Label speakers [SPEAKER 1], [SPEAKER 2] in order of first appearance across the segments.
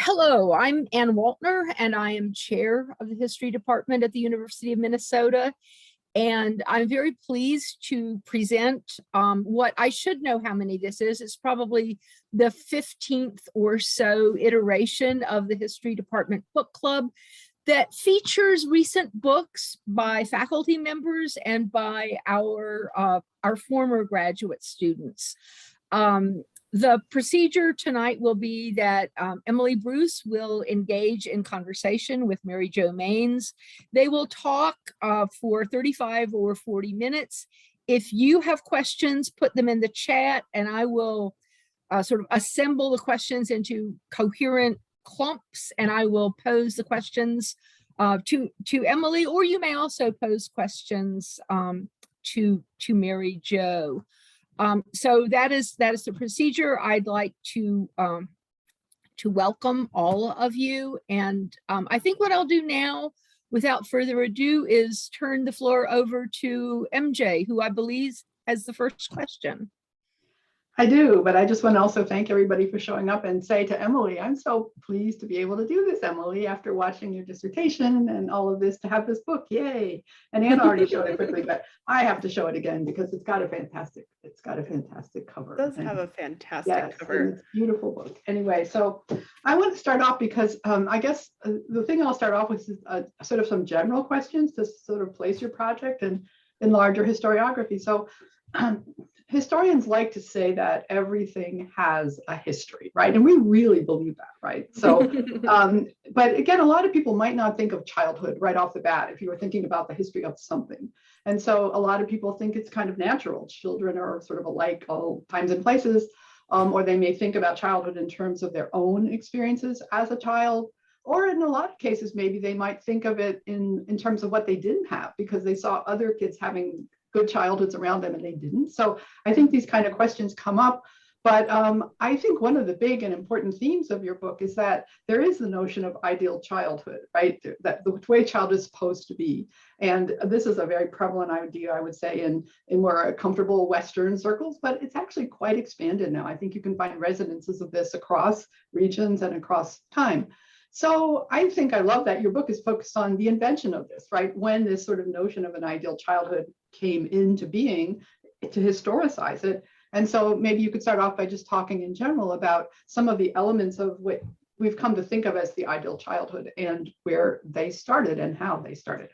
[SPEAKER 1] Hello, I'm Ann Waltner, and I am chair of the history department at the University of Minnesota. And I'm very pleased to present what I should know how many this is. It's probably the 15th or so iteration of the history department book club that features recent books by faculty members and by our former graduate students. The procedure tonight will be that Emily Bruce will engage in conversation with Mary Jo Maines. They will talk for 35 or 40 minutes. If you have questions, put them in the chat and I will sort of assemble the questions into coherent clumps and I will pose the questions to Emily, or you may also pose questions to Mary Jo. So that is the procedure. I'd like to welcome all of you. And I think what I'll do now, without further ado, is turn the floor over to MJ, who I believe has the first question.
[SPEAKER 2] I do, but I just want to also thank everybody for showing up and say to Emily, I'm so pleased to be able to do this, Emily, after watching your dissertation and all of this, to have this book, yay. And Ann already showed it quickly, but I have to show it again because it's got a fantastic cover.
[SPEAKER 3] It does have a fantastic cover.
[SPEAKER 2] And it's a beautiful book. Anyway, so I want to start off because I guess the thing I'll start off with is sort of some general questions to sort of place your project in larger historiography. So historians like to say that everything has a history, right? And we really believe that, right? So, but again, a lot of people might not think of childhood right off the bat if you were thinking about the history of something. And so a lot of people think it's kind of natural. Children are sort of alike all times and places, or they may think about childhood in terms of their own experiences as a child. Or in a lot of cases, maybe they might think of it in terms of what they didn't have because they saw other kids having good childhoods around them and they didn't. So I think these kind of questions come up. But I think one of the big and important themes of your book is that there is the notion of ideal childhood, right? That the way childhood is supposed to be. And this is a very prevalent idea, I would say, in more comfortable Western circles, but it's actually quite expanded now. I think you can find resonances of this across regions and across time. So I think I love that your book is focused on the invention of this, right? When this sort of notion of an ideal childhood came into being, to historicize it. And so maybe you could start off by just talking in general about some of the elements of what we've come to think of as the ideal childhood and where they started and how they started.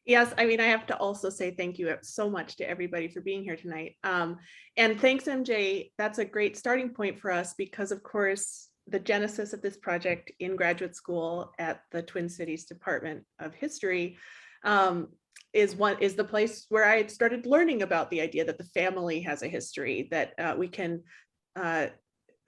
[SPEAKER 3] Yes, I mean, I have to also say thank you so much to everybody for being here tonight. And thanks, MJ. That's a great starting point for us because, of course, the genesis of this project in graduate school at the Twin Cities Department of History is the place where I started learning about the idea that the family has a history, that we can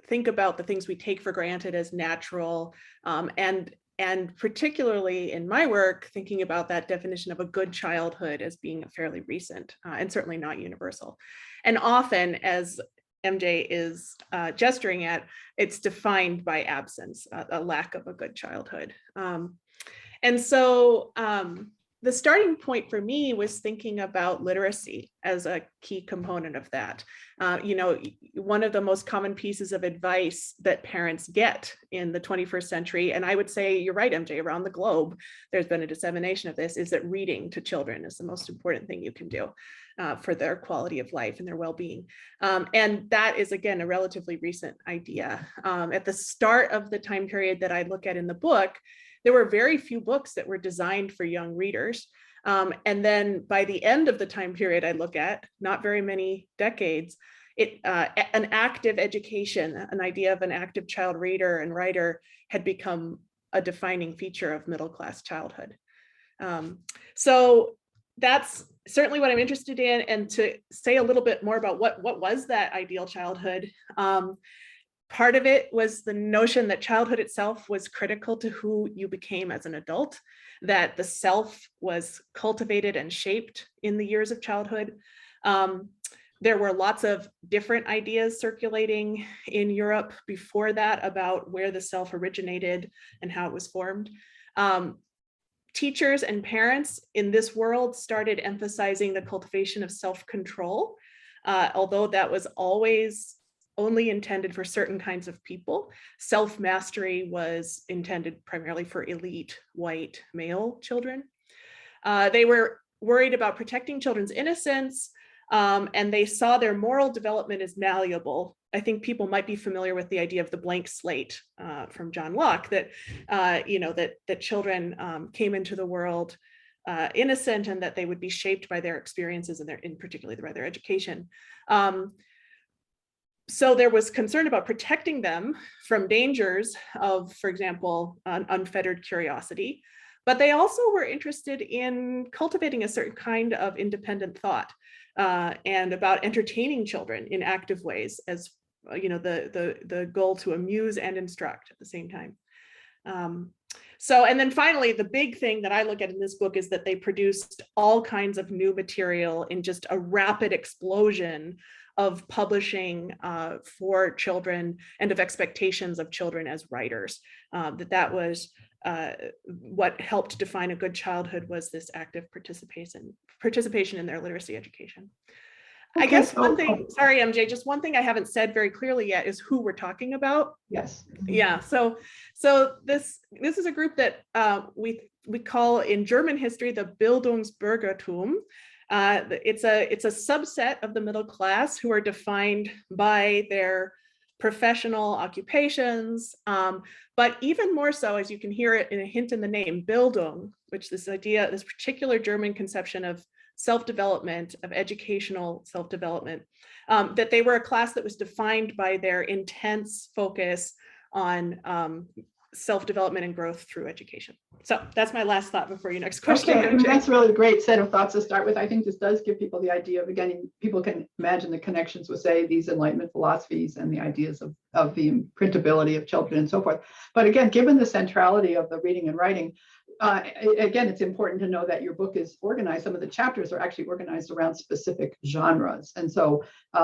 [SPEAKER 3] think about the things we take for granted as natural, and particularly in my work, thinking about that definition of a good childhood as being fairly recent and certainly not universal. And often, as MJ is gesturing at, it's defined by absence, a lack of a good childhood. And so the starting point for me was thinking about literacy as a key component of that. One of the most common pieces of advice that parents get in the 21st century, and I would say you're right, MJ, around the globe, there's been a dissemination of this, is that reading to children is the most important thing you can do for their quality of life and their well-being. And that is, again, a relatively recent idea. At the start of the time period that I look at in the book, there were very few books that were designed for young readers. And then by the end of the time period I look at, not very many decades, an active education, an idea of an active child reader and writer had become a defining feature of middle-class childhood. So that's certainly what I'm interested in. And to say a little bit more about what was that ideal childhood, part of it was the notion that childhood itself was critical to who you became as an adult, that the self was cultivated and shaped in the years of childhood. There were lots of different ideas circulating in Europe before that about where the self originated and how it was formed. Teachers and parents in this world started emphasizing the cultivation of self-control, although that was always only intended for certain kinds of people. Self-mastery was intended primarily for elite white male children. They were worried about protecting children's innocence, and they saw their moral development as malleable. I think people might be familiar with the idea of the blank slate from John Locke, that that children came into the world innocent, and that they would be shaped by their experiences and in particularly by their education. So there was concern about protecting them from dangers of, for example, unfettered curiosity. But they also were interested in cultivating a certain kind of independent thought and about entertaining children in active ways, as the goal to amuse and instruct at the same time. And then finally, the big thing that I look at in this book is that they produced all kinds of new material in just a rapid explosion of publishing for children and of expectations of children as writers. That was what helped define a good childhood, was this active participation in their literacy education.
[SPEAKER 2] Okay,
[SPEAKER 3] I guess one thing, sorry, MJ, just one thing I haven't said very clearly yet is who we're talking about.
[SPEAKER 2] Yes.
[SPEAKER 3] Yeah, so this is a group that we call in German history the Bildungsbürgertum. It's a subset of the middle class who are defined by their professional occupations, but even more so, as you can hear it in a hint in the name, Bildung, which this particular German conception of self-development, of educational self-development, that they were a class that was defined by their intense focus on self-development and growth through education. So that's my last thought before your next question.
[SPEAKER 2] Okay, that's really a great set of thoughts to start with. I think this does give people the idea of, again, people can imagine the connections with, say, these Enlightenment philosophies and the ideas of the imprintability of children and so forth. But again, given the centrality of the reading and writing, again, it's important to know that your book is organized. Some of the chapters are actually organized around specific genres. And so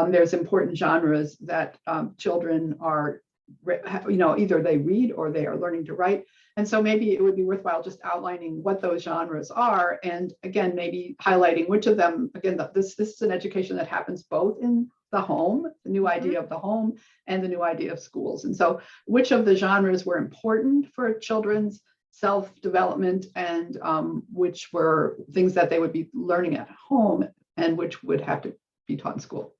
[SPEAKER 2] there's important genres that children are, either they read or they are learning to write. And so maybe it would be worthwhile just outlining what those genres are. And again, maybe highlighting which of them, again, this is an education that happens both in the home, the new idea of the home, and the new idea of schools. And so which of the genres were important for children's self-development, and which were things that they would be learning at home and which would have to be taught in school.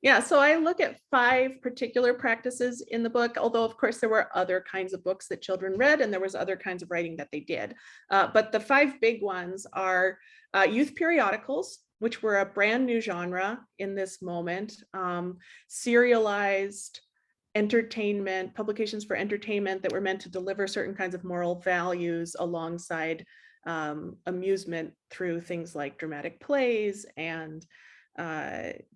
[SPEAKER 3] Yeah, so I look at 5 particular practices in the book, although of course there were other kinds of books that children read, and there was other kinds of writing that they did. But the 5 big ones are youth periodicals, which were a brand new genre in this moment, serialized entertainment, publications for entertainment that were meant to deliver certain kinds of moral values alongside amusement through things like dramatic plays and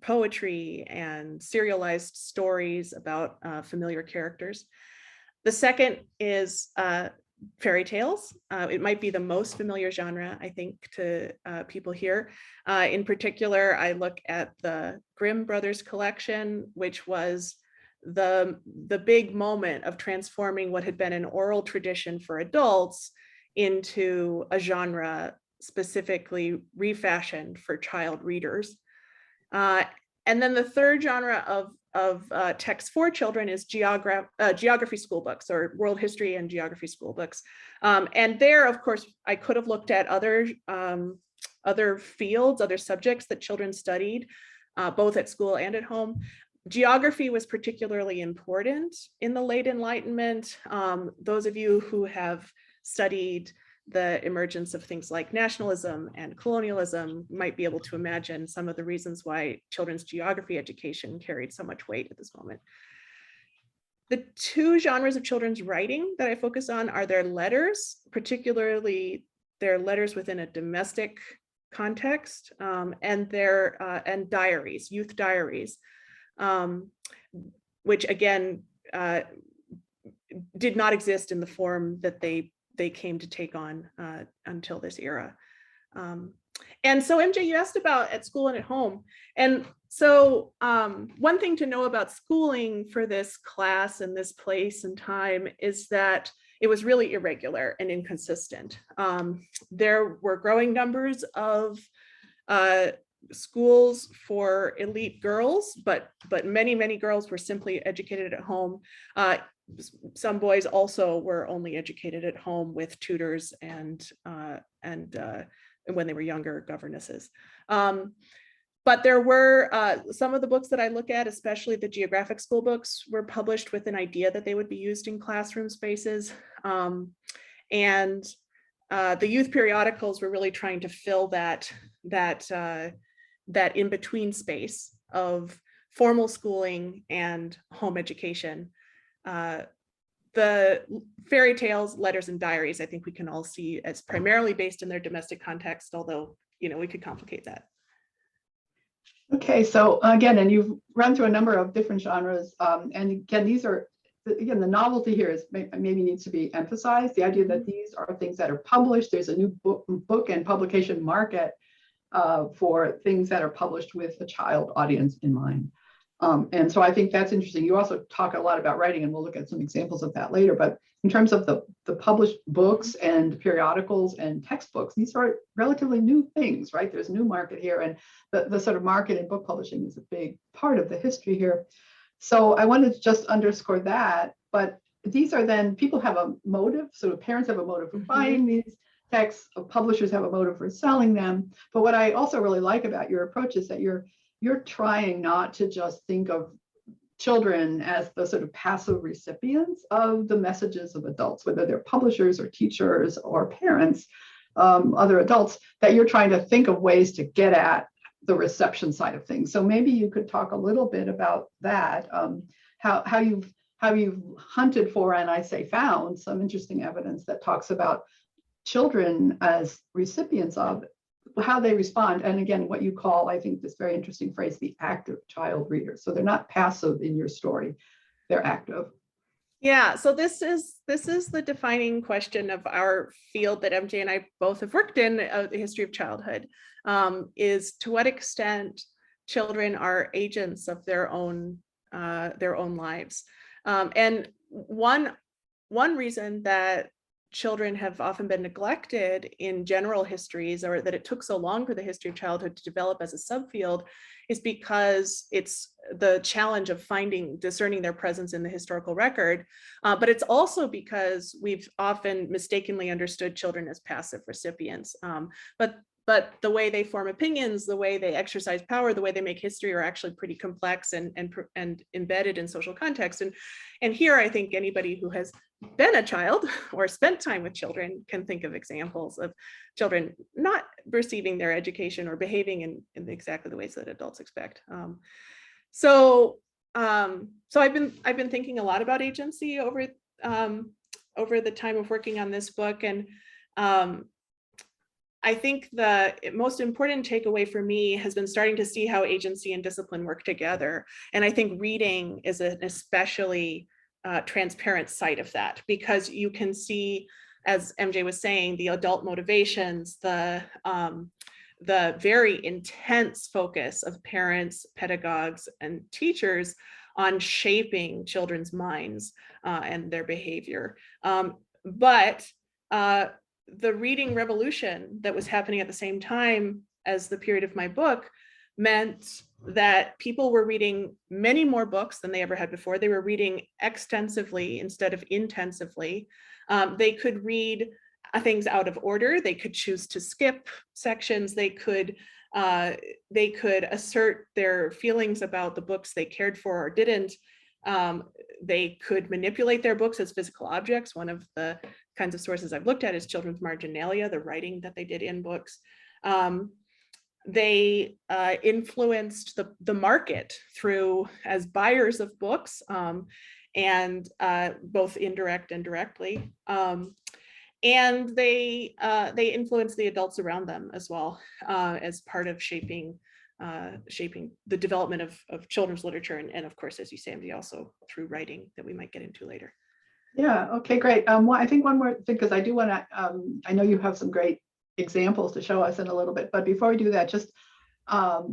[SPEAKER 3] poetry and serialized stories about familiar characters. The second is fairy tales. It might be the most familiar genre, I think, to people here. In particular, I look at the Grimm Brothers collection, which was the big moment of transforming what had been an oral tradition for adults into a genre specifically refashioned for child readers. And then the third genre of text for children is geography school books, or world history and geography school books. And there, of course, I could have looked at other fields, other subjects that children studied, both at school and at home. Geography was particularly important in the late Enlightenment. Those of you who have studied the emergence of things like nationalism and colonialism might be able to imagine some of the reasons why children's geography education carried so much weight at this moment. The 2 genres of children's writing that I focus on are their letters, particularly their letters within a domestic context, and diaries, youth diaries, which again did not exist in the form that they came to take on until this era. And so MJ, you asked about at school and at home. And so one thing to know about schooling for this class and this place and time is that it was really irregular and inconsistent. There were growing numbers of schools for elite girls, but many girls were simply educated at home. Some boys also were only educated at home with tutors and when they were younger, governesses. But there were some of the books that I look at, especially the geographic school books, were published with an idea that they would be used in classroom spaces. And the youth periodicals were really trying to fill that in-between space of formal schooling and home education. The fairy tales, letters, and diaries, I think we can all see as primarily based in their domestic context, although, we could complicate that.
[SPEAKER 2] Okay, so again, and you've run through a number of different genres, and again, these are, again, the novelty here is maybe needs to be emphasized. The idea that these are things that are published. There's a new book and publication market for things that are published with a child audience in mind. And so I think that's interesting. You also talk a lot about writing, and we'll look at some examples of that later. But in terms of the published books and periodicals and textbooks, these are relatively new things, right? There's a new market here, and the sort of market in book publishing is a big part of the history here. So I wanted to just underscore that. But these are then, people have a motive, sort of parents have a motive for buying these texts, publishers have a motive for selling them. But what I also really like about your approach is that you're trying not to just think of children as the sort of passive recipients of the messages of adults, whether they're publishers or teachers or parents, other adults, that you're trying to think of ways to get at the reception side of things. So maybe you could talk a little bit about that, how you've hunted for, and I say found, some interesting evidence that talks about children as recipients of how they respond. And again, what you call, I think this very interesting phrase, the active child reader. So they're not passive in your story, they're active.
[SPEAKER 3] Yeah, so this is the defining question of our field that MJ and I both have worked in, the history of childhood, is to what extent children are agents of their own lives. And one reason that children have often been neglected in general histories, or that it took so long for the history of childhood to develop as a subfield, is because it's the challenge of discerning their presence in the historical record. But it's also because we've often mistakenly understood children as passive recipients. But the way they form opinions, the way they exercise power, the way they make history are actually pretty complex and embedded in social context. And here, I think anybody who has been a child or spent time with children can think of examples of children not receiving their education or behaving in exactly the ways that adults expect. So I've been thinking a lot about agency over the time of working on this book, and I think the most important takeaway for me has been starting to see how agency and discipline work together. And I think reading is an especially transparent side of that, because you can see, as MJ was saying, the adult motivations, the very intense focus of parents, pedagogues, and teachers on shaping children's minds and their behavior. But the reading revolution that was happening at the same time as the period of my book meant that people were reading many more books than they ever had before. They were reading extensively instead of intensively. They could read things out of order. They could choose to skip sections. They could assert their feelings about the books they cared for or didn't. They could manipulate their books as physical objects. One of the kinds of sources I've looked at is children's marginalia, the writing that they did in books. They influenced the market through as buyers of books, and both indirect and directly. And they influenced the adults around them as well, as part of shaping the development of children's literature, and of course, as you say, MD, also through writing that we might get into later.
[SPEAKER 2] Yeah, okay, great. I think one more thing, because I do want to, I know you have some great examples to show us in a little bit, but before we do that, just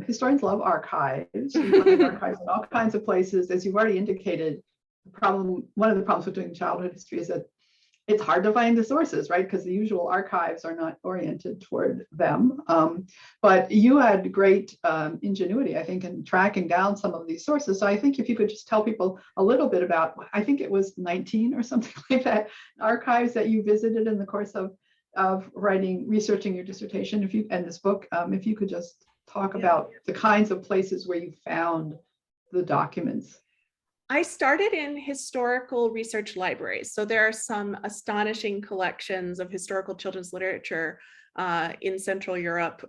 [SPEAKER 2] historians love archives. We find archives in all kinds of places. As you've already indicated, one of the problems with doing childhood history is that it's hard to find the sources, right? Because the usual archives are not oriented toward them. But you had great ingenuity, I think, in tracking down some of these sources. So I think if you could just tell people a little bit about, I think it was 19 or something like that, archives that you visited in the course of researching your dissertation, and this book, if you could just talk about the kinds of places where you found the documents.
[SPEAKER 3] I started in historical research libraries. So there are some astonishing collections of historical children's literature in Central Europe.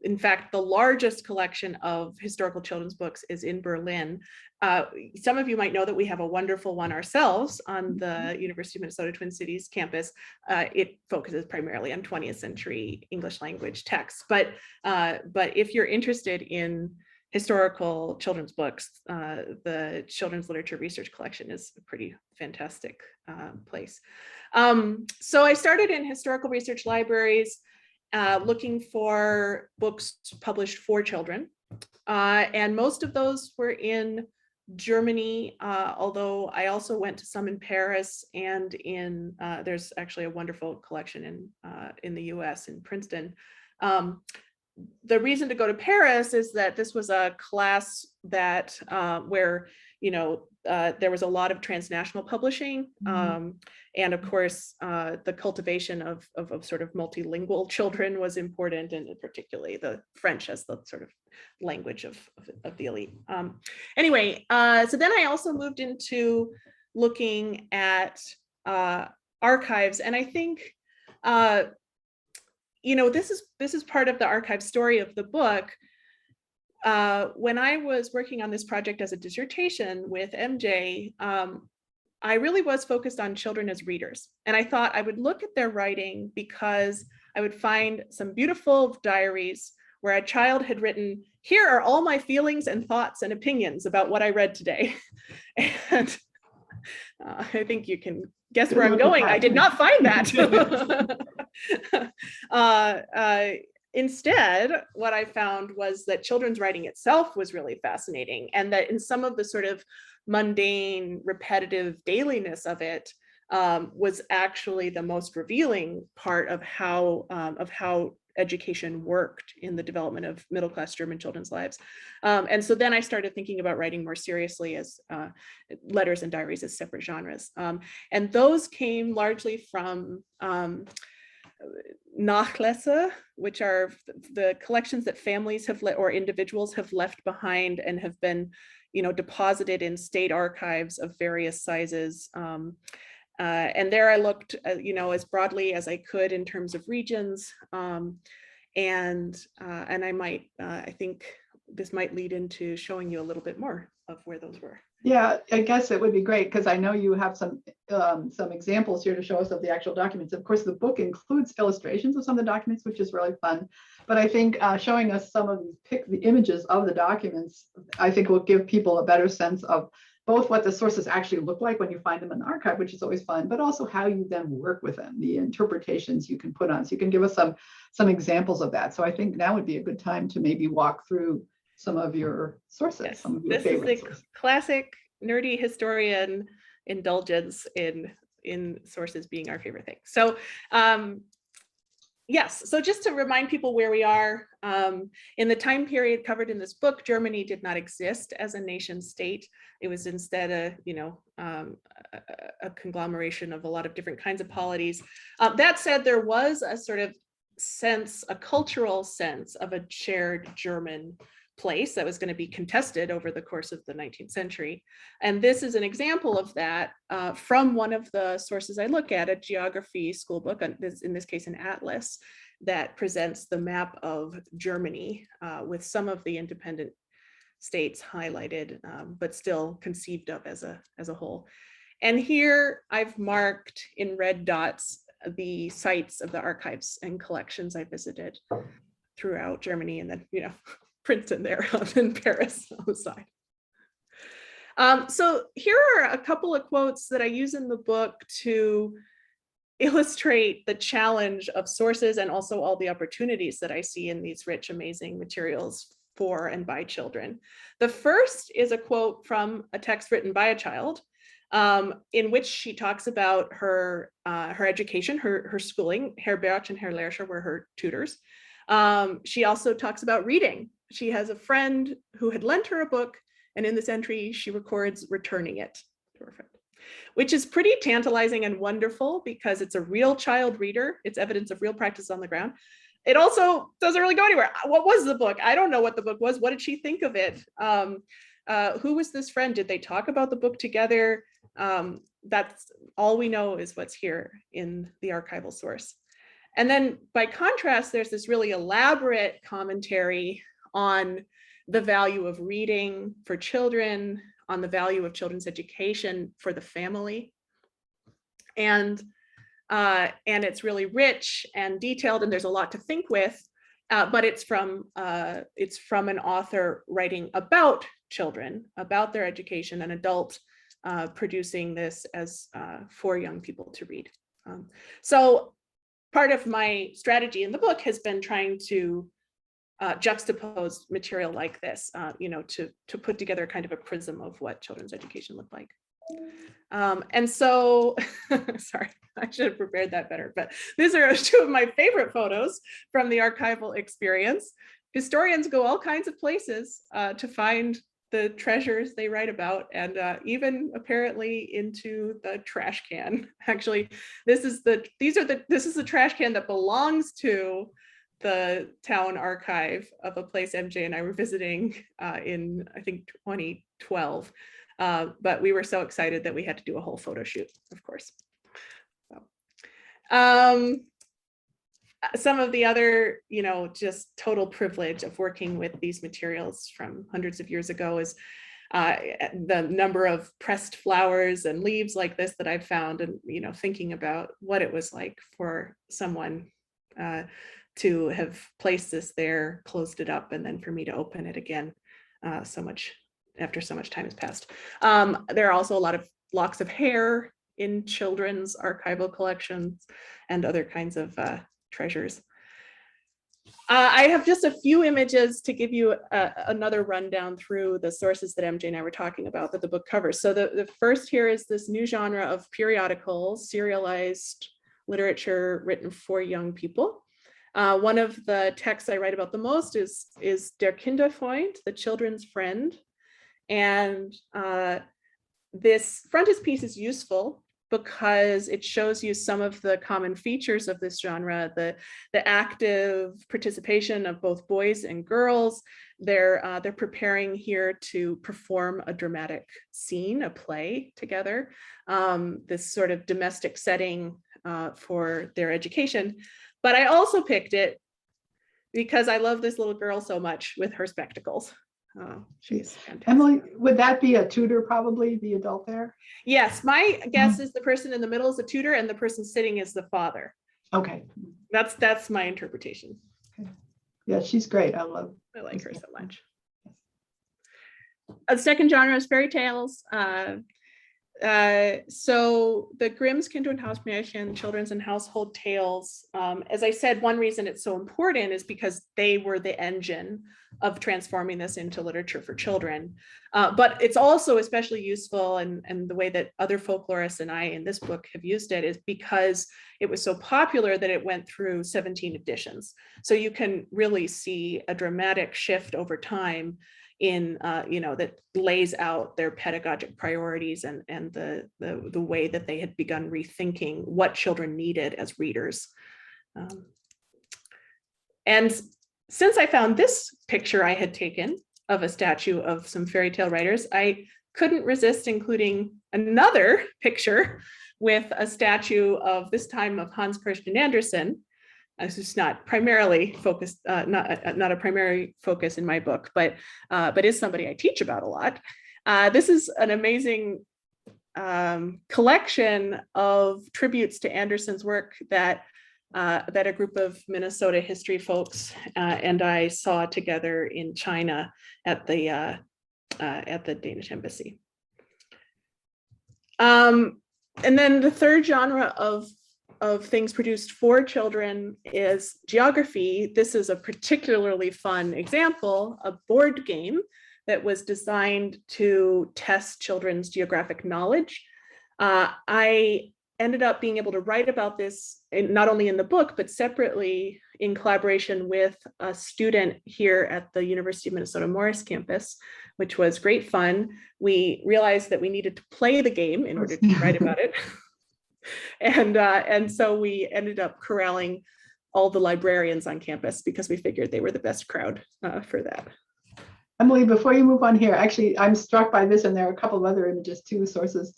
[SPEAKER 3] In fact, the largest collection of historical children's books is in Berlin. Some of you might know that we have a wonderful one ourselves on the University of Minnesota Twin Cities campus. It focuses primarily on 20th century English language texts. But if you're interested in historical children's books, the Children's Literature Research Collection is a pretty fantastic place. So I started in historical research libraries, looking for books published for children. And most of those were in Germany, although I also went to some in Paris, and there's actually a wonderful collection in the US, in Princeton. The reason to go to Paris is that this was a class that where there was a lot of transnational publishing, and of course the cultivation of sort of multilingual children was important, and particularly the French as the sort of language of the elite. Anyway, so then I also moved into looking at archives, and I think this is part of the archive story of the book. When I was working on this project as a dissertation with MJ, I really was focused on children as readers. And I thought I would look at their writing because I would find some beautiful diaries where a child had written, "Here are all my feelings and thoughts and opinions about what I read today." And I think you can guess where I'm going. I did not find that. Instead, what I found was that children's writing itself was really fascinating, and that in some of the sort of mundane, repetitive dailiness of it was actually the most revealing part of how education worked in the development of middle-class German children's lives. And so then I started thinking about writing more seriously as letters and diaries as separate genres. And those came largely from Nachlässe, which are the collections that families have or individuals have left behind and have been, deposited in state archives of various sizes. And there I looked, as broadly as I could in terms of regions, and I think this might lead into showing you a little bit more of where those were.
[SPEAKER 2] Yeah, I guess it would be great because I know you have some examples here to show us of the actual documents. Of course, the book includes illustrations of some of the documents, which is really fun. But I think showing us some of the images of the documents, I think will give people a better sense of both what the sources actually look like when you find them in the archive, which is always fun, but also how you then work with them, the interpretations you can put on. So you can give us some examples of that. So I think now would be a good time to maybe walk through some of your sources,
[SPEAKER 3] yes,
[SPEAKER 2] some of your favorite sources.
[SPEAKER 3] This is the classic nerdy historian indulgence in sources being our favorite thing. So yes, so just to remind people where we are, in the time period covered in this book, Germany did not exist as a nation state. It was instead a conglomeration of a lot of different kinds of polities. That said, there was a sort of sense, a cultural sense of a shared German place that was going to be contested over the course of the 19th century. And this is an example of that from one of the sources I look at, a geography school book, in this case an atlas, that presents the map of Germany with some of the independent states highlighted, but still conceived of as a whole. And here I've marked in red dots the sites of the archives and collections I visited throughout Germany, and then, Princeton there in Paris on the side. So here are a couple of quotes that I use in the book to illustrate the challenge of sources and also all the opportunities that I see in these rich, amazing materials for and by children. The first is a quote from a text written by a child. in which she talks about her education, her schooling. Herr Berch and Herr Lerscher were her tutors. She also talks about reading. She has a friend who had lent her a book, and in this entry, she records returning it to her friend, which is pretty tantalizing and wonderful because it's a real child reader. It's evidence of real practice on the ground. It also doesn't really go anywhere. What was the book? I don't know what the book was. What did she think of it? Who was this friend? Did they talk about the book together? That's all we know is what's here in the archival source. And then by contrast, there's this really elaborate commentary on the value of reading for children, on the value of children's education for the family. And it's really rich and detailed, and there's a lot to think with, but it's from an author writing about children, about their education, an adult producing this as for young people to read. So part of my strategy in the book has been trying to juxtapose material like this, to put together kind of a prism of what children's education looked like. And so, sorry, I should have prepared that better, but these are two of my favorite photos from the archival experience. Historians go all kinds of places to find the treasures they write about, and even apparently into the trash can. Actually, this is the trash can that belongs to the town archive of a place MJ and I were visiting in, I think, 2012. But we were so excited that we had to do a whole photo shoot, of course. So, some of the other, just total privilege of working with these materials from hundreds of years ago is the number of pressed flowers and leaves like this that I've found, and thinking about what it was like for someone to have placed this there, closed it up, and then for me to open it again after so much time has passed. There are also a lot of locks of hair in children's archival collections and other kinds of treasures. I have just a few images to give you another rundown through the sources that MJ and I were talking about that the book covers. So the first here is this new genre of periodicals, serialized literature written for young people. One of the texts I write about the most is Der Kinderfreund, the children's friend. And this frontispiece is useful because it shows you some of the common features of this genre, the active participation of both boys and girls. They're preparing here to perform a dramatic scene, a play together, this sort of domestic setting for their education. But I also picked it because I love this little girl so much with her spectacles. Oh, she's fantastic.
[SPEAKER 2] Emily, would that be a tutor, probably the adult there?
[SPEAKER 3] Yes, my guess is the person in the middle is the tutor and the person sitting is the father.
[SPEAKER 2] Okay.
[SPEAKER 3] That's my interpretation.
[SPEAKER 2] Okay. Yeah, she's great. I
[SPEAKER 3] like her so much. The second genre is fairy tales. So the Grimm's Kinder- und Hausmärchen, children's and household tales, as I said, one reason it's so important is because they were the engine of transforming this into literature for children. But it's also especially useful, and the way that other folklorists and I in this book have used it is because it was so popular that it went through 17 editions. So you can really see a dramatic shift over time in that lays out their pedagogic priorities and the way that they had begun rethinking what children needed as readers. And since I found this picture I had taken of a statue of some fairy tale writers, I couldn't resist including another picture with a statue of, this time, of Hans Christian Andersen. This is not primarily focused, not a primary focus in my book, but is somebody I teach about a lot. This is an amazing collection of tributes to Andersen's work that a group of Minnesota history folks and I saw together in China at the Danish embassy. And then the third genre of things produced for children is geography. This is a particularly fun example, a board game that was designed to test children's geographic knowledge. I ended up being able to write about this not only in the book, but separately in collaboration with a student here at the University of Minnesota Morris campus, which was great fun. We realized that we needed to play the game in order to write about it. And so we ended up corralling all the librarians on campus because we figured they were the best crowd for that.
[SPEAKER 2] Emily, before you move on here, actually, I'm struck by this, and there are a couple of other images too, sources.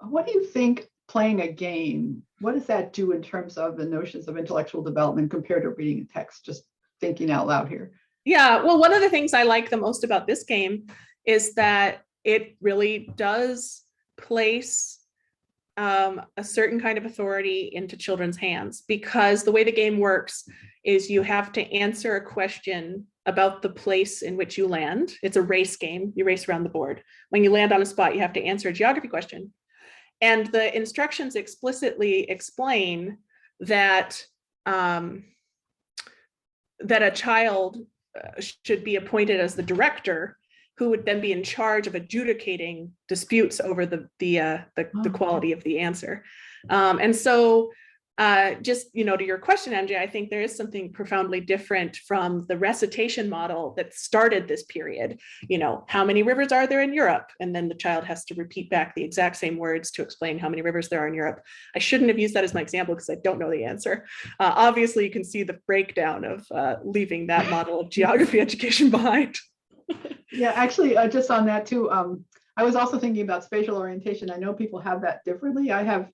[SPEAKER 2] What do you think playing a game, what does that do in terms of the notions of intellectual development compared to reading a text? Just thinking out loud here.
[SPEAKER 3] Yeah, well, one of the things I like the most about this game is that it really does place a certain kind of authority into children's hands, because the way the game works is you have to answer a question about the place in which you land. It's a race game. You race around the board. When you land on a spot, you have to answer a geography question. And the instructions explicitly explain that that a child should be appointed as the director, who would then be in charge of adjudicating disputes over the quality of the answer. And so just, to your question, MJ, I think there is something profoundly different from the recitation model that started this period. How many rivers are there in Europe? And then the child has to repeat back the exact same words to explain how many rivers there are in Europe. I shouldn't have used that as my example because I don't know the answer. Obviously, you can see the breakdown of leaving that model of geography education behind.
[SPEAKER 2] Yeah, actually, just on that too, I was also thinking about spatial orientation. I know people have that differently. I have,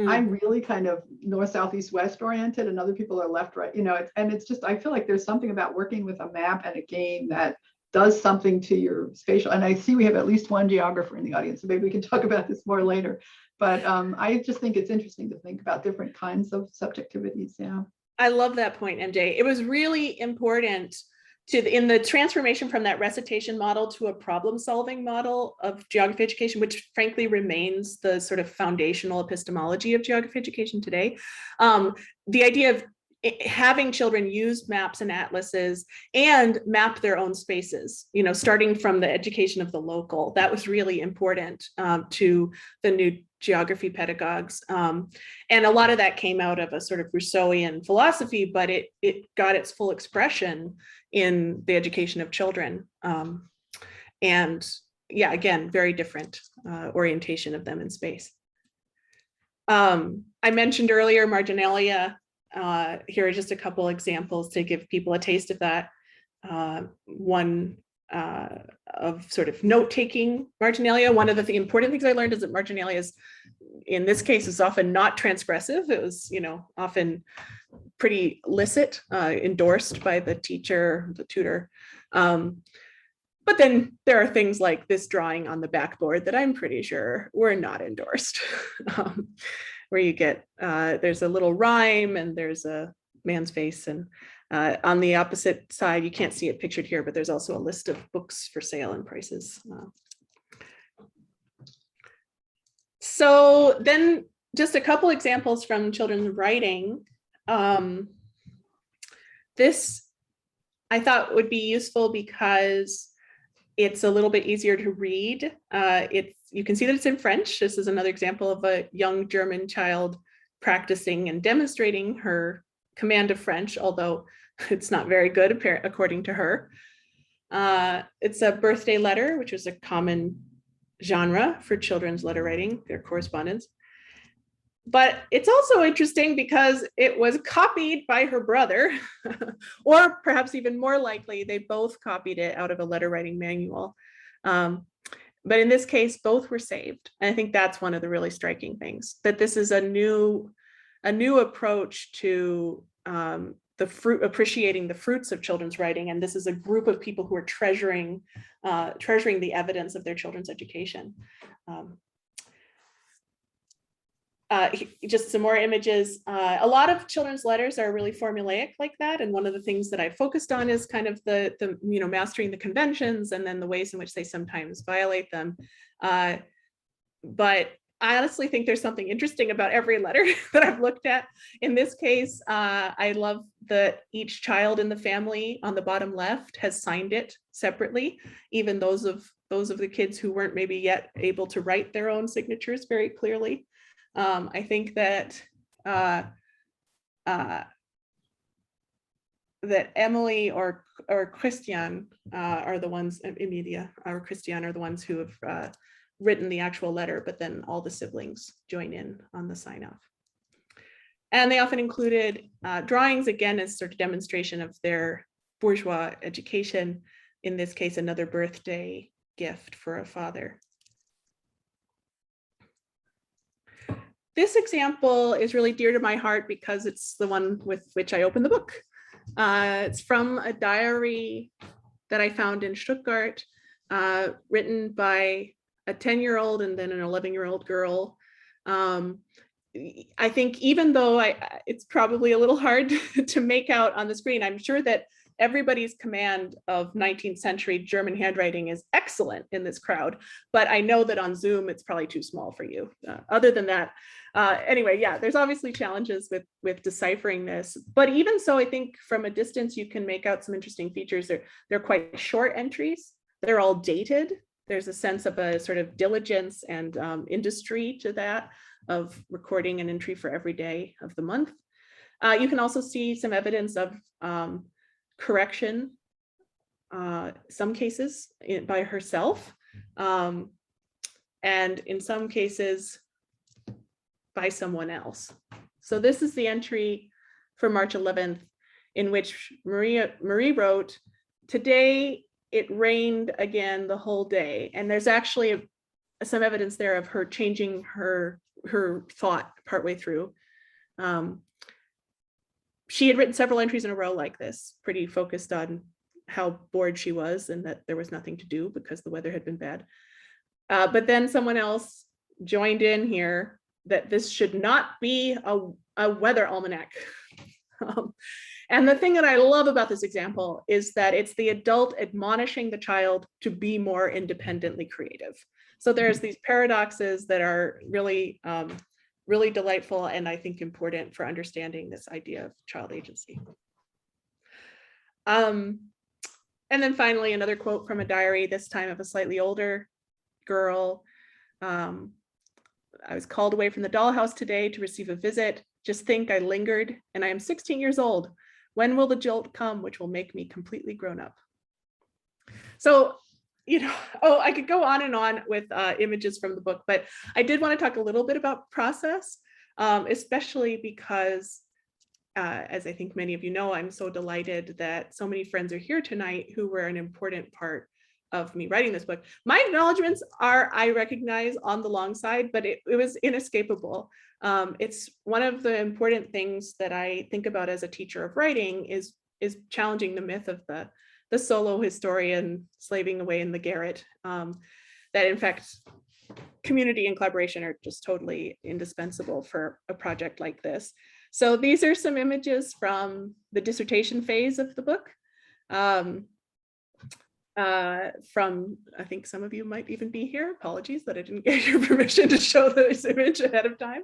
[SPEAKER 2] I'm really kind of north, south, east, west oriented, and other people are left, right. And it's just, I feel like there's something about working with a map and a game that does something to your spatial. And I see we have at least one geographer in the audience, so maybe we can talk about this more later. But I just think it's interesting to think about different kinds of subjectivities. Yeah.
[SPEAKER 3] I love that point, MJ. It was really important in the transformation from that recitation model to a problem-solving model of geography education, which frankly remains the sort of foundational epistemology of geography education today. The idea of having children use maps and atlases and map their own spaces, starting from the education of the local, that was really important to the new geography pedagogues. And a lot of that came out of a sort of Rousseauian philosophy, but it got its full expression in the education of children. And yeah, again, very different orientation of them in space. I mentioned earlier marginalia. Here are just a couple examples to give people a taste of that. One of sort of note-taking marginalia. One of the important things I learned is that marginalia is, in this case, is often not transgressive. It was, often pretty licit, endorsed by the teacher, the tutor. But then there are things like this drawing on the backboard that I'm pretty sure were not endorsed, where you get, there's a little rhyme and there's a man's face, and on the opposite side, you can't see it pictured here, but there's also a list of books for sale and prices. So then just a couple examples from children's writing. This I thought would be useful because it's a little bit easier to read. You can see that it's in French. This is another example of a young German child practicing and demonstrating her command of French, although it's not very good, according to her. It's a birthday letter, which was a common genre for children's letter writing, their correspondence. But it's also interesting because it was copied by her brother, or perhaps even more likely, they both copied it out of a letter writing manual. But in this case, both were saved. And I think that's one of the really striking things, that this is a new approach to appreciating the fruits of children's writing. And this is a group of people who are treasuring the evidence of their children's education. Just some more images. A lot of children's letters are really formulaic like that. And one of the things that I focused on is kind of the mastering the conventions and then the ways in which they sometimes violate them. But I honestly think there's something interesting about every letter that I've looked at. In this case, I love that each child in the family on the bottom left has signed it separately, even those of the kids who weren't maybe yet able to write their own signatures very clearly. I think that that Emily or Christian are the ones, Emilia or Christian are the ones who have written the actual letter, but then all the siblings join in on the sign off. And they often included drawings, again, as sort of demonstration of their bourgeois education. In this case, another birthday gift for a father. This example is really dear to my heart because it's the one with which I opened the book. It's from a diary that I found in Stuttgart, written by a 10-year-old and then an 11-year-old girl. I think even though it's probably a little hard to make out on the screen, I'm sure that everybody's command of 19th century German handwriting is excellent in this crowd, but I know that on Zoom, it's probably too small for you. Other than that, anyway, yeah, there's obviously challenges with deciphering this, but even so, I think from a distance, you can make out some interesting features. They're quite short entries. They're all dated. There's a sense of a sort of diligence and industry to that, of recording an entry for every day of the month. You can also see some evidence of correction, some cases by herself, and in some cases by someone else. So this is the entry for March 11th, in which Marie wrote, "Today it rained again the whole day." And there's actually some evidence there of her changing her thought partway through. She had written several entries in a row like this, pretty focused on how bored she was and that there was nothing to do because the weather had been bad. But then someone else joined in here that this should not be a weather almanac. And the thing that I love about this example is that it's the adult admonishing the child to be more independently creative. So there's these paradoxes that are really, really delightful and I think important for understanding this idea of child agency. And then finally, another quote from a diary, this time of a slightly older girl. "I was called away from the dollhouse today to receive a visit. Just think, I lingered, and I am 16 years old. When will the jolt come which will make me completely grown up?" So, you know, I could go on with images from the book, but I did want to talk a little bit about process, especially because, as I think many of you know, I'm so delighted that so many friends are here tonight who were an important part of me writing this book. My acknowledgements are, I recognize, on the long side, but it was inescapable. It's one of the important things that I think about as a teacher of writing is challenging the myth of the solo historian slaving away in the garret, that in fact, community and collaboration are just totally indispensable for a project like this. So these are some images from the dissertation phase of the book. From, I think some of you might even be here. Apologies that I didn't get your permission to show this image ahead of time.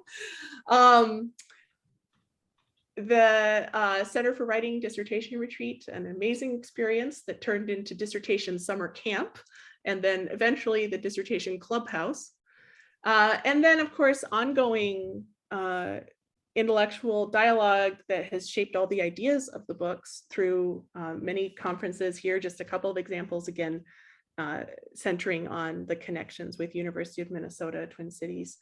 [SPEAKER 3] The Center for Writing Dissertation Retreat, an amazing experience that turned into dissertation summer camp, and then eventually the dissertation clubhouse. And then of course, ongoing intellectual dialogue that has shaped all the ideas of the books through many conferences here. Just a couple of examples, again, centering on the connections with University of Minnesota, Twin Cities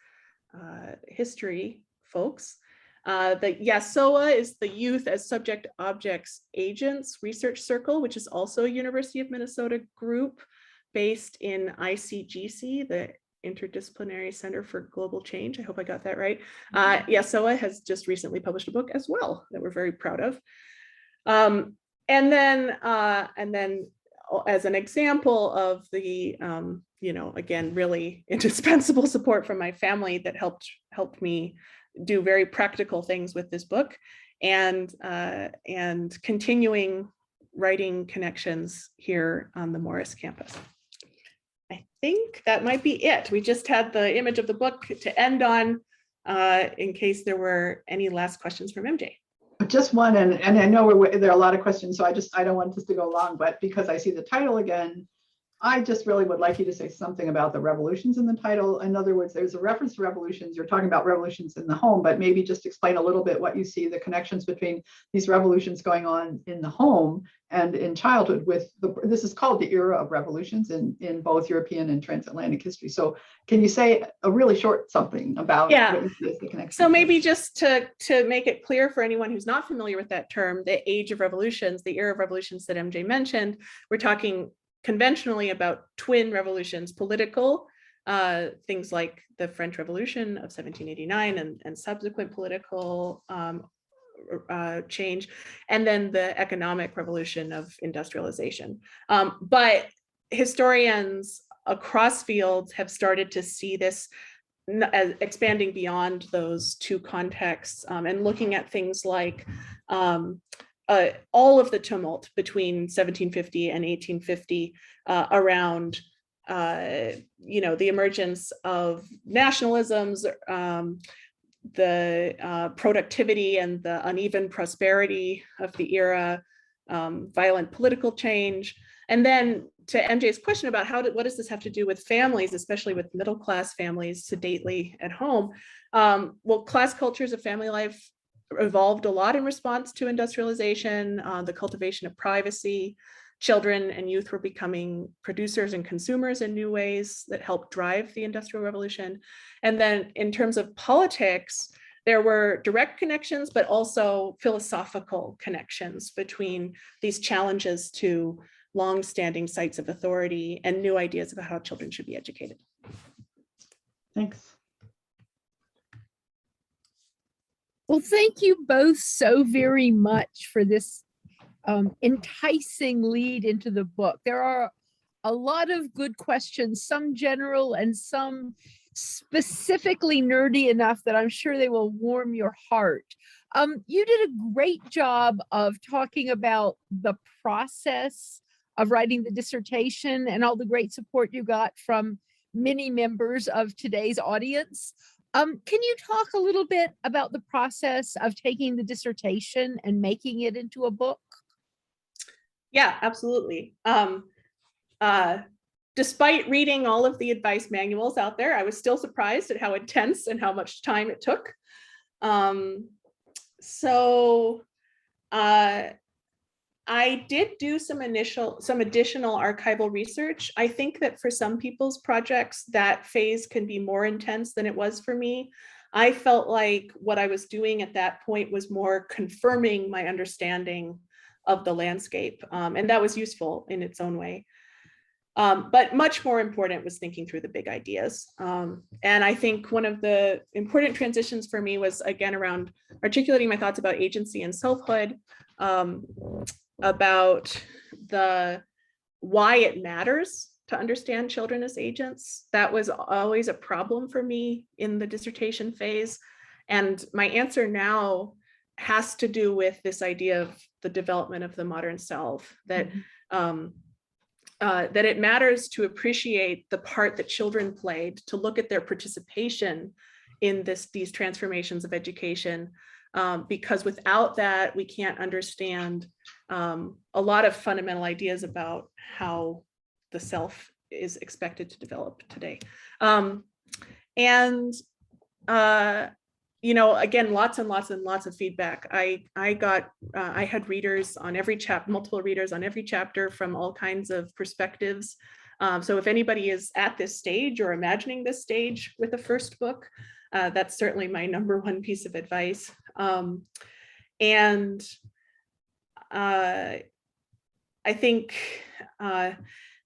[SPEAKER 3] history folks. The YASOA is the Youth as Subject Objects Agents Research Circle, which is also a University of Minnesota group based in ICGC, the Interdisciplinary Center for Global Change. I hope I got that right. YASOA has just recently published a book as well that we're very proud of. And then as an example of the, you know, again, really indispensable support from my family that helped me do very practical things with this book, and continuing writing connections here on the Morris campus. I think that might be it. We just had the image of the book to end on, in case there were any last questions from MJ.
[SPEAKER 2] Just one, and I know there are a lot of questions, so I don't want this to go long, but because I see the title again, I just really would like you to say something about the revolutions in the title. In other words, there's a reference to revolutions. You're talking about revolutions in the home, but maybe just explain a little bit what you see the connections between these revolutions going on in the home and in childhood with this is called the era of revolutions in both European and transatlantic history. So can you say a really short something about what you see as the connection?
[SPEAKER 3] So maybe just to make it clear for anyone who's not familiar with that term, the age of revolutions, the era of revolutions that MJ mentioned, we're talking conventionally about twin revolutions, political, things like the French Revolution of 1789 and subsequent political change, and then the economic revolution of industrialization. But historians across fields have started to see this as expanding beyond those two contexts, and looking at things like all of the tumult between 1750 and 1850 around the emergence of nationalisms, the productivity and the uneven prosperity of the era, violent political change. And then to MJ's question about what does this have to do with families, especially with middle-class families sedately at home? Well, class cultures of family life evolved a lot in response to industrialization, the cultivation of privacy. Children and youth were becoming producers and consumers in new ways that helped drive the Industrial Revolution. And then in terms of politics, there were direct connections, but also philosophical connections between these challenges to long-standing sites of authority and new ideas about how children should be educated.
[SPEAKER 2] Thanks.
[SPEAKER 1] Well, thank you both so very much for this enticing lead into the book. There are a lot of good questions, some general and some specifically nerdy enough that I'm sure they will warm your heart. You did a great job of talking about the process of writing the dissertation and all the great support you got from many members of today's audience. Can you talk a little bit about the process of taking the dissertation and making it into a book?
[SPEAKER 3] Yeah, absolutely. Despite reading all of the advice manuals out there, I was still surprised at how intense and how much time it took. I did do some additional archival research. I think that for some people's projects, that phase can be more intense than it was for me. I felt like what I was doing at that point was more confirming my understanding of the landscape, and that was useful in its own way. But much more important was thinking through the big ideas. And I think one of the important transitions for me was, again, around articulating my thoughts about agency and selfhood, about why it matters to understand children as agents. That was always a problem for me in the dissertation phase. And my answer now has to do with this idea of the development of the modern self, that that it matters to appreciate the part that children played, to look at their participation in these transformations of education, because without that, we can't understand a lot of fundamental ideas about how the self is expected to develop today. Again, lots and lots of feedback. I had readers on every chapter, multiple readers on every chapter from all kinds of perspectives. So if anybody is at this stage or imagining this stage with the first book, that's certainly my number one piece of advice. I think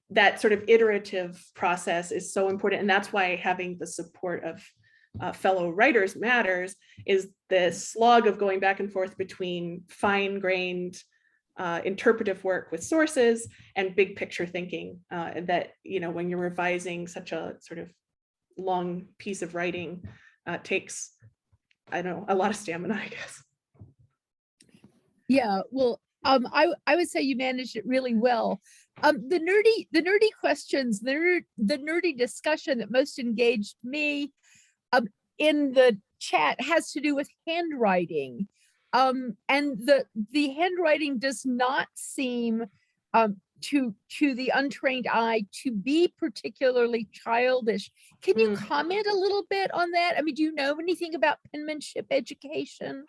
[SPEAKER 3] that sort of iterative process is so important, and that's why having the support of fellow writers matters, is the slog of going back and forth between fine-grained interpretive work with sources and big picture thinking, that, when you're revising such a sort of long piece of writing, takes, a lot of stamina, I guess.
[SPEAKER 1] Yeah, well, I would say you managed it really well. The nerdy questions, the nerdy discussion that most engaged me in the chat has to do with handwriting. And the handwriting does not seem to the untrained eye to be particularly childish. Can you comment a little bit on that? I mean, do you know anything about penmanship education?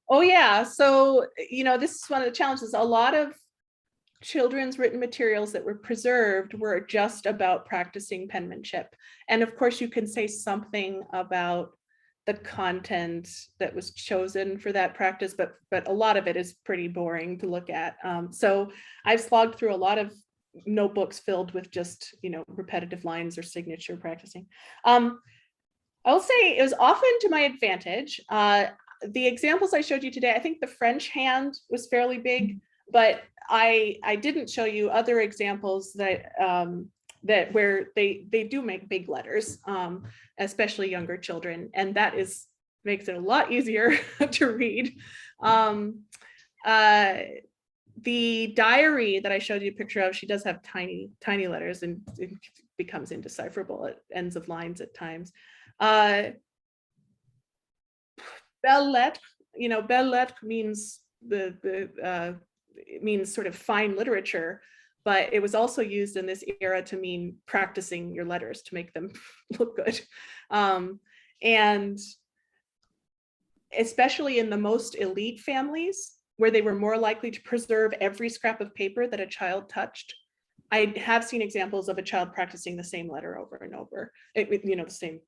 [SPEAKER 3] Oh yeah, so this is one of the challenges. A lot of children's written materials that were preserved were just about practicing penmanship. And of course, you can say something about the content that was chosen for that practice, but a lot of it is pretty boring to look at. So I've slogged through a lot of notebooks filled with just repetitive lines or signature practicing. I'll say it was often to my advantage. The examples I showed you today, I think the French hand was fairly big, but I didn't show you other examples that where they do make big letters, especially younger children, and that makes it a lot easier to read. The diary that I showed you a picture of, she does have tiny letters, and it becomes indecipherable at ends of lines at times. Belles lettres, belles lettres means it means sort of fine literature, but it was also used in this era to mean practicing your letters to make them look good. And especially in the most elite families, where they were more likely to preserve every scrap of paper that a child touched, I have seen examples of a child practicing the same letter over and over, the same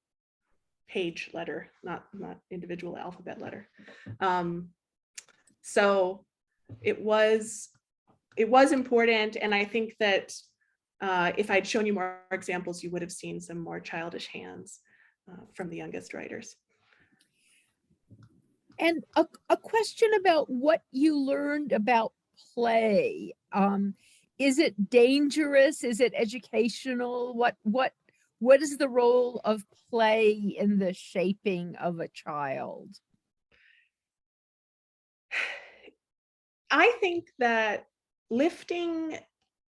[SPEAKER 3] page letter, not individual alphabet letter. So it was important, and I think that if I'd shown you more examples, you would have seen some more childish hands from the youngest writers.
[SPEAKER 1] And a question about what you learned about play. Is it dangerous? Is it educational? What is the role of play in the shaping of a child?
[SPEAKER 3] I think that lifting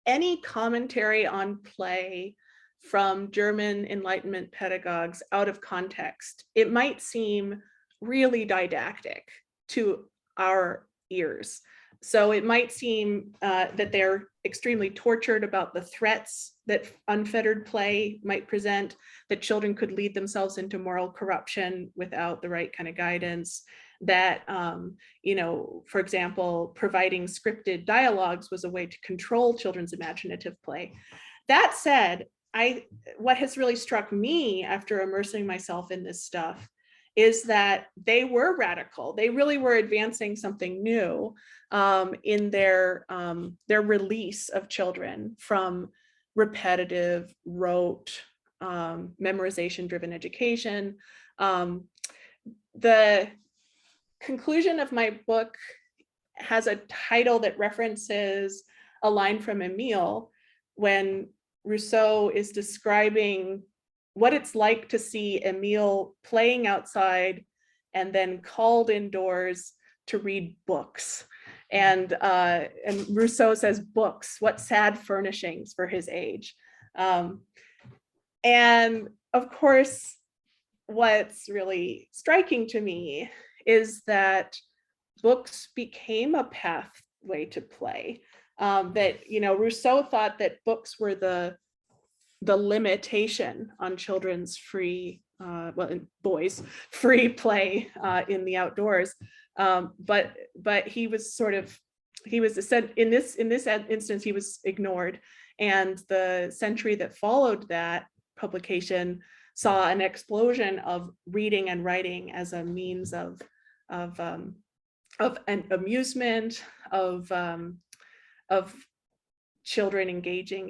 [SPEAKER 3] any commentary on play from German Enlightenment pedagogues out of context, it might seem really didactic to our ears. So it might seem that they're extremely tortured about the threats that unfettered play might present, that children could lead themselves into moral corruption without the right kind of guidance, that, for example, providing scripted dialogues was a way to control children's imaginative play. That said, what has really struck me after immersing myself in this stuff is that they were radical. They really were advancing something new in their release of children from repetitive, rote, memorization-driven education. The conclusion of my book has a title that references a line from Emile when Rousseau is describing what it's like to see Emile playing outside and then called indoors to read books. And Rousseau says, books, what sad furnishings for his age. And of course, what's really striking to me is that books became a pathway to play. That, Rousseau thought that books were the limitation on children's free, boys' free play in the outdoors. But he was in this instance, he was ignored. And the century that followed that publication saw an explosion of reading and writing as a means of an amusement, of children engaging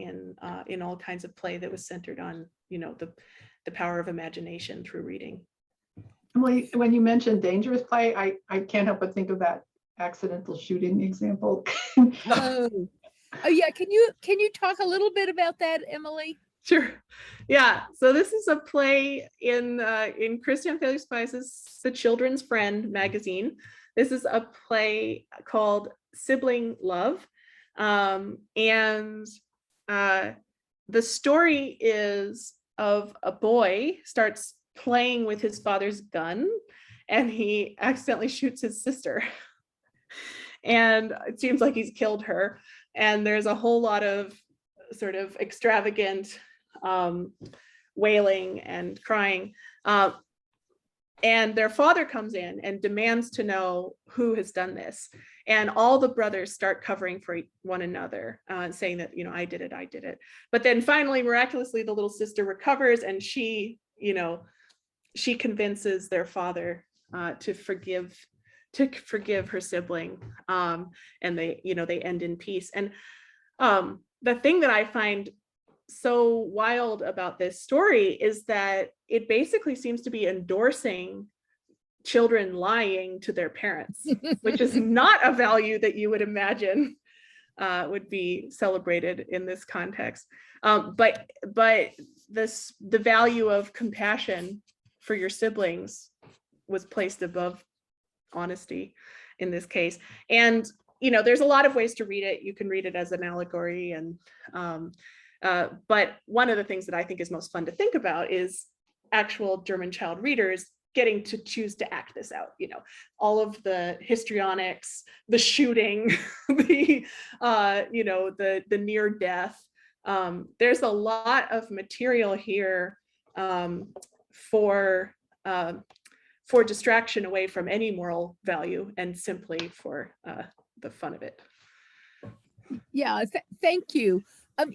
[SPEAKER 3] in all kinds of play that was centered on the power of imagination through reading.
[SPEAKER 2] Emily, when you mentioned dangerous play, I can't help but think of that accidental shooting example.
[SPEAKER 1] Oh yeah, can you talk a little bit about that, Emily?
[SPEAKER 3] Sure. Yeah. So this is a play in Christian Felix Spice's The Children's Friend magazine. This is a play called sibling love. And the story is of a boy starts playing with his father's gun and he accidentally shoots his sister. And it seems like he's killed her. And there's a whole lot of sort of extravagant wailing and crying. And their father comes in and demands to know who has done this. And all the brothers start covering for one another, saying that, I did it. But then finally, miraculously, the little sister recovers and she convinces their father to forgive her sibling. And they end in peace. And the thing that I find so wild about this story is that it basically seems to be endorsing children lying to their parents, which is not a value that you would imagine would be celebrated in this context. But the value of compassion for your siblings was placed above honesty in this case. And there's a lot of ways to read it. You can read it as an allegory, and but one of the things that I think is most fun to think about is actual German child readers getting to choose to act this out. All of the histrionics, the shooting, the near death. There's a lot of material here for distraction away from any moral value and simply for the fun of it.
[SPEAKER 1] Yeah, thank you.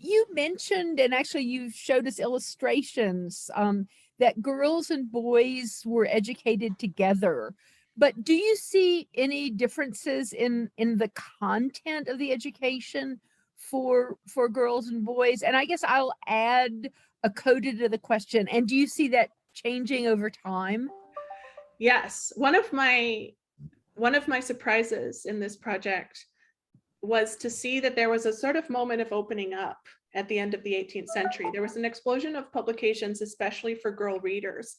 [SPEAKER 1] You mentioned, and actually you showed us illustrations, that girls and boys were educated together. But do you see any differences in the content of the education for girls and boys? And I guess I'll add a coda to the question. And do you see that changing over time?
[SPEAKER 3] Yes, one of my surprises in this project was to see that there was a sort of moment of opening up at the end of the 18th century. There was an explosion of publications, especially for girl readers,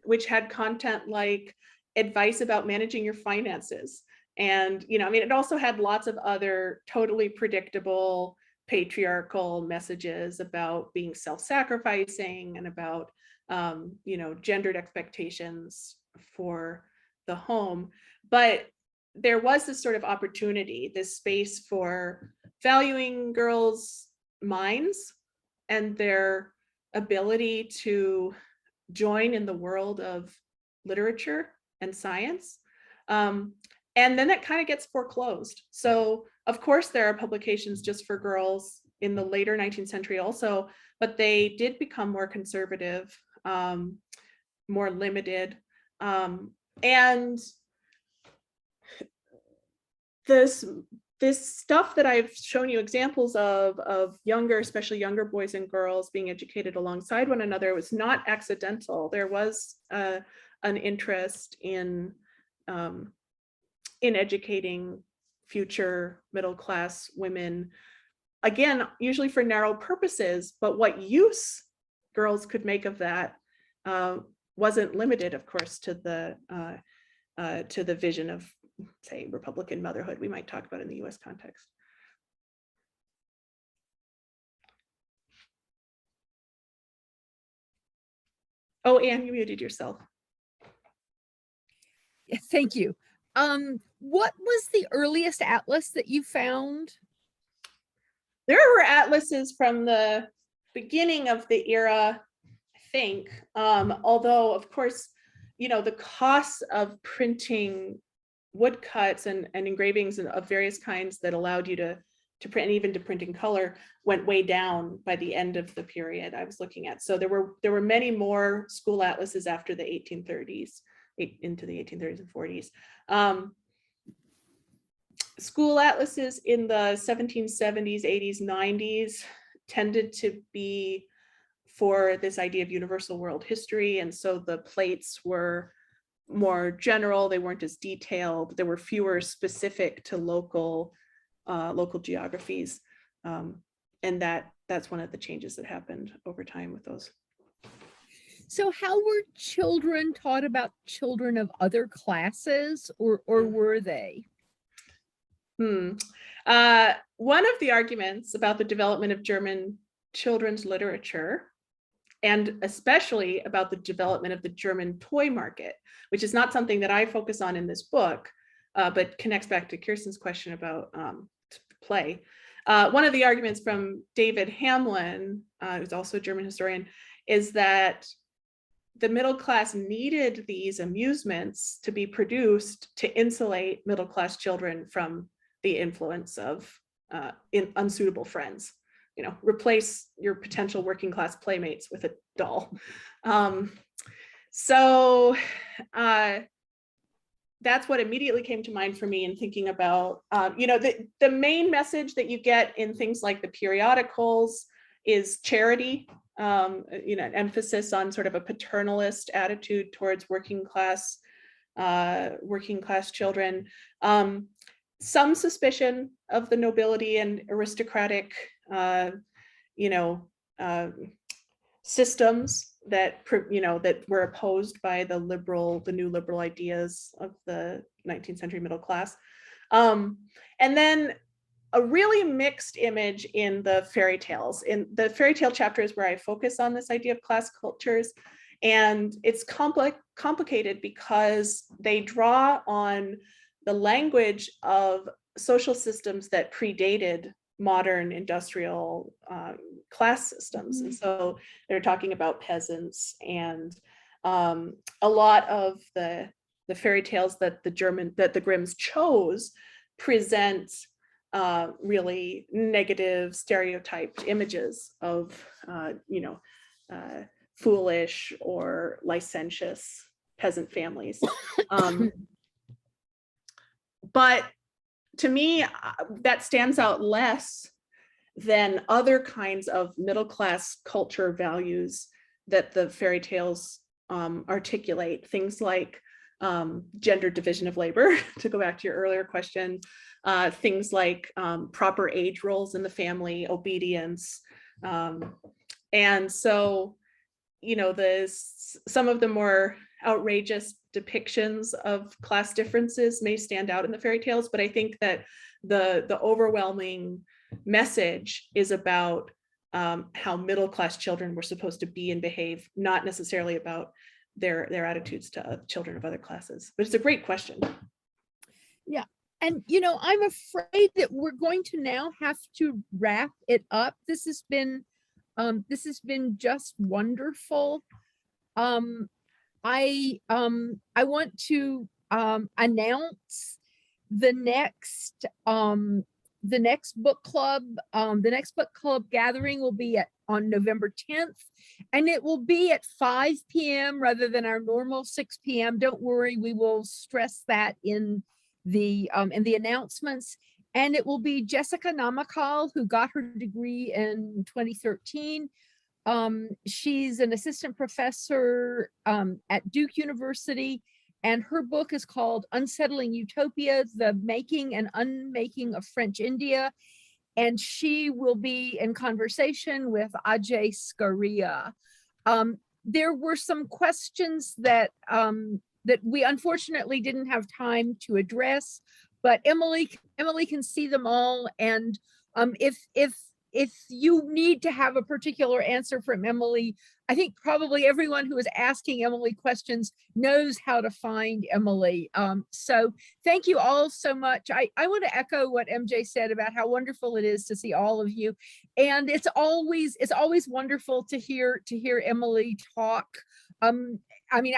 [SPEAKER 3] which had content like advice about managing your finances. And, it also had lots of other totally predictable patriarchal messages about being self-sacrificing and about, gendered expectations for the home. But there was this sort of opportunity, this space for valuing girls' minds and their ability to join in the world of literature and science. And then that kind of gets foreclosed. So of course there are publications just for girls in the later 19th century also, but they did become more conservative, more limited. And this stuff that I've shown you examples of younger, especially younger boys and girls being educated alongside one another was not accidental. There was an interest in educating future middle-class women, again, usually for narrow purposes, but what use girls could make of that wasn't limited, of course, to the vision of, say, Republican motherhood we might talk about in the US context. Oh, Anne, you muted yourself.
[SPEAKER 1] Thank you. What was the earliest atlas that you found?
[SPEAKER 3] There were atlases from the beginning of the era, I think, although, of course, the costs of printing woodcuts and engravings of various kinds that allowed you to print, and even to print in color, went way down by the end of the period I was looking at. So there were many more school atlases after the 1830s, into the 1830s and 40s. School atlases in the 1770s, 80s, 90s tended to be for this idea of universal world history. And so the plates were more general, they weren't as detailed, there were fewer specific to local geographies. And that's one of the changes that happened over time with those.
[SPEAKER 1] So how were children taught about children of other classes, or were they?
[SPEAKER 3] One of the arguments about the development of German children's literature, and especially about the development of the German toy market, which is not something that I focus on in this book, but connects back to Kirsten's question about play. One of the arguments from David Hamlin, who's also a German historian, is that the middle class needed these amusements to be produced to insulate middle class children from the influence of unsuitable friends. You know, replace your potential working class playmates with a doll. So that's what immediately came to mind for me in thinking about, you know, the main message that you get in things like the periodicals is charity, you know, emphasis on sort of a paternalist attitude towards working class children. Some suspicion of the nobility and aristocratic, you know, systems that, you know, that were opposed by the new liberal ideas of the 19th century middle class. And then a really mixed image in the fairy tales. In the fairy tale chapters where I focus on this idea of class cultures, and it's complicated because they draw on the language of social systems that predated modern industrial class systems. And so they're talking about peasants, and a lot of the fairy tales that the Grimms chose present really negative stereotyped images of you know, foolish or licentious peasant families. But to me, that stands out less than other kinds of middle class culture values that the fairy tales articulate. Things like gender division of labor, to go back to your earlier question, things like proper age roles in the family, obedience. And so, you know, some of the more outrageous depictions of class differences may stand out in the fairy tales, but I think that the overwhelming message is about how middle class children were supposed to be and behave, not necessarily about their attitudes to children of other classes. But it's a great question.
[SPEAKER 1] Yeah. And, you know, I'm afraid that we're going to now have to wrap it up. This has been just wonderful. I want to announce the next book club. The next book club gathering will be on November 10th, and it will be at 5 p.m. rather than our normal 6 p.m. Don't worry, we will stress that in the announcements. And it will be Jessica Namakkal, who got her degree in 2013. She's an assistant professor at Duke University, and her book is called Unsettling Utopia: The Making and Unmaking of French India. And she will be in conversation with Ajay Scaria. There were some questions that we unfortunately didn't have time to address, but Emily can see them all. And if you need to have a particular answer from Emily, I think probably everyone who is asking Emily questions knows how to find Emily. So thank you all so much. I want to echo what MJ said about how wonderful it is to see all of you. And it's always wonderful to hear Emily talk. I mean,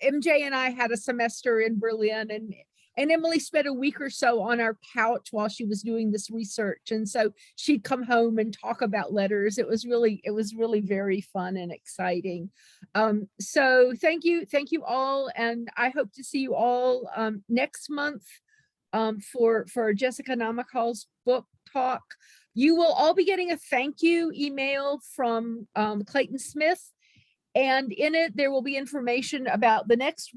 [SPEAKER 1] MJ and I had a semester in Berlin, and Emily spent a week or so on our couch while she was doing this research. And so she'd come home and talk about letters. It was really very fun and exciting. So thank you all. And I hope to see you all next month for Jessica Namakkal's book talk. You will all be getting a thank you email from Clayton Smith. And in it, there will be information about the next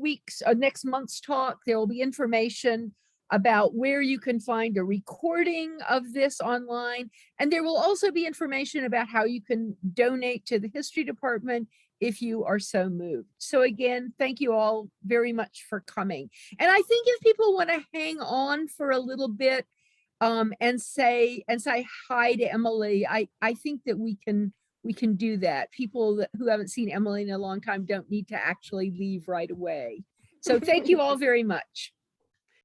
[SPEAKER 1] month's talk. There will be information about where you can find a recording of this online. And there will also be information about how you can donate to the history department if you are so moved. So again, thank you all very much for coming. And I think if people want to hang on for a little bit and say hi to Emily, I think that we can do that. People who haven't seen Emily in a long time don't need to actually leave right away. So thank you all very much.